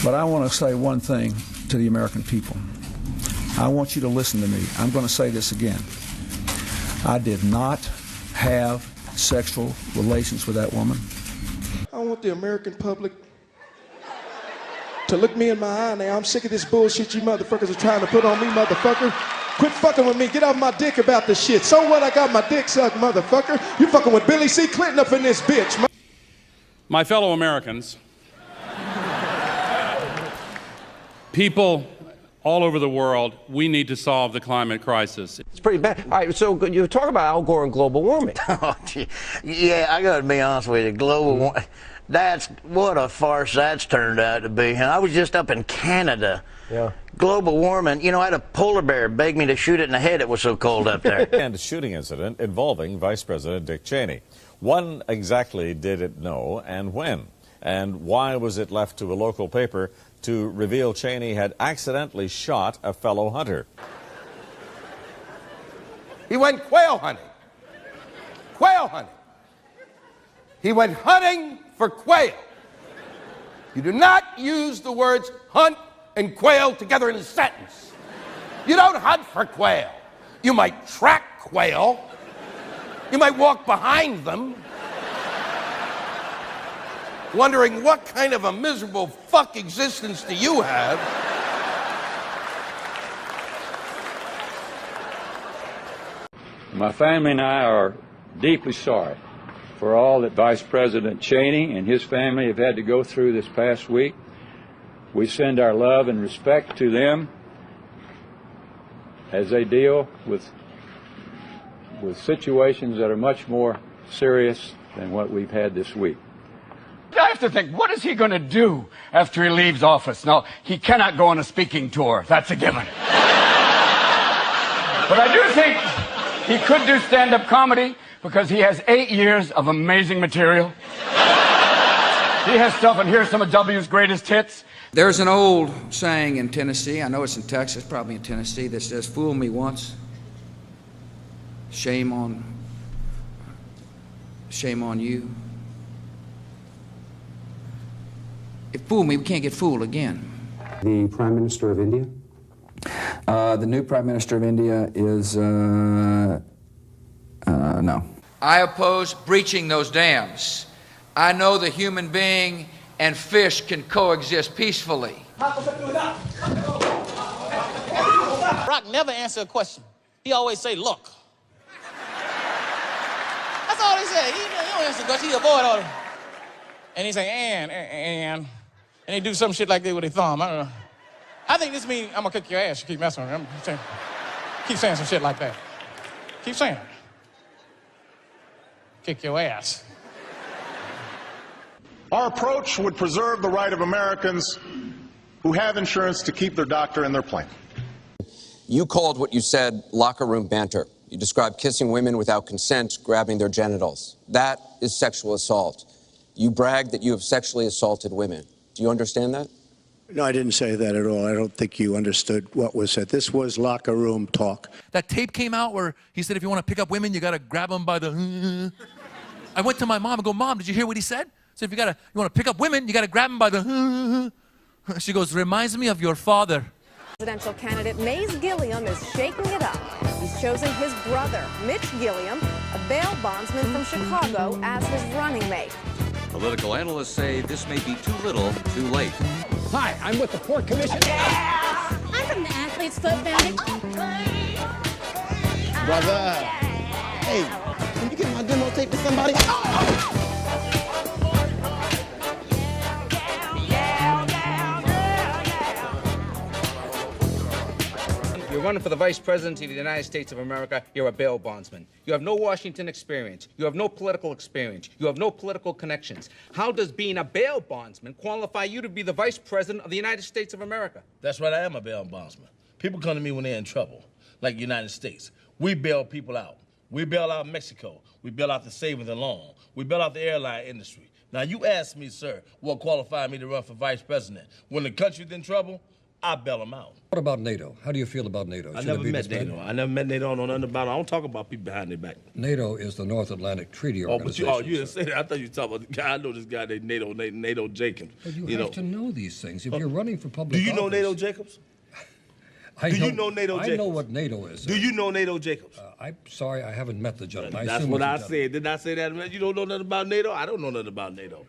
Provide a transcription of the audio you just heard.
But I want to say one thing to the American people. I want you to listen to me. I'm going to say this again. I did not have sexual relations with that woman. I want the American public to look me in my eye now. I'm sick of this bullshit you motherfuckers are trying to put on me, motherfucker. Quit fucking with me. Get off my dick about this shit. So what? I got my dick sucked, motherfucker. You fucking with Billy C. Clinton up in this bitch. My fellow Americans, people all over the world, we need to solve the climate crisis. It's pretty bad. All right, so you talk about Al Gore and global warming. Oh, yeah, I got to be honest with you. Global warming, that's what a farce that's turned out to be. And I was just up in Canada. Yeah. Global warming, you know, I had a polar bear beg me to shoot it in the head. It was so cold up there. And a shooting incident involving Vice President Dick Cheney. When exactly did it know and when? And why was it left to a local paper to reveal Cheney had accidentally shot a fellow hunter? He went quail hunting. Quail hunting. He went hunting for quail. You do not use the words hunt and quail together in a sentence. You don't hunt for quail. You might track quail. You might walk behind them, wondering what kind of a miserable fuck existence do you have? My family and I are deeply sorry for all that Vice President Cheney and his family have had to go through this past week. We send our love and respect to them as they deal with situations that are much more serious than what we've had this week. I have to think, what is he going to do after he leaves office? No, he cannot go on a speaking tour. That's a given. But I do think he could do stand-up comedy because he has 8 years of amazing material. He has stuff, and here's some of W's greatest hits. There's an old saying in Tennessee, I know it's in Texas, probably in Tennessee, that says, fool me once, shame on you. If fool me, we can't get fooled again. The Prime Minister of India? The new Prime Minister of India is, no. I oppose breaching those dams. I know the human being and fish can coexist peacefully. Rock never answer a question. He always say, look. That's all he said. He don't answer the question. He avoid all of them. And he say, and he do some shit like that with his thumb. I don't know. I think this means I'm gonna kick your ass. You keep messing with me. Keep saying some shit like that. Keep saying it. Kick your ass. Our approach would preserve the right of Americans who have insurance to keep their doctor in their plane. You called what you said locker room banter. You described kissing women without consent, grabbing their genitals. That is sexual assault. You bragged that you have sexually assaulted women. Do you understand that? No, I didn't say that at all. I don't think you understood what was said. This was locker room talk. That tape came out where he said if you want to pick up women, you got to grab them by the... I went to my mom and go, Mom, did you hear what he said? So if you want to pick up women, you got to grab them by the... She goes, reminds me of your father. Presidential candidate Mays Gilliam is shaking it up. He's chosen his brother, Mitch Gilliam, a bail bondsman from Chicago, as his running mate. Political analysts say this may be too little, too late. Hi, I'm with the Port Commission. Yeah! I'm from the Athlete's Foot Foundation. Brother, hey, can you get my demo tape to somebody? You're running for the Vice President of the United States of America. You're a bail bondsman. You have no Washington experience. You have no political experience. You have no political connections. How does being a bail bondsman qualify you to be the Vice President of the United States of America? That's right, I am a bail bondsman. People come to me when they're in trouble, like the United States. We bail people out. We bail out Mexico. We bail out the savings and loan. We bail out the airline industry. Now, you ask me, sir, what qualified me to run for Vice President? When the country's in trouble, I bail them out. What about NATO? How do you feel about NATO? I Should never it be met disbanded? NATO. I never met NATO. I don't know nothing about it. I don't talk about people behind their back. NATO is the North Atlantic Treaty Oh, but Organization. you didn't say that. I thought you were talking about the guy. I know this guy named NATO Jacobs. But you have to know these things. If you're running for public Do you know office- NATO Jacobs? Do you know NATO Jacobs? I know what NATO is. Do you know NATO Jacobs? I'm sorry, I haven't met the gentleman. That's assume what he's a I gentleman. said. Didn't I say that? You don't know nothing about NATO? I don't know nothing about NATO.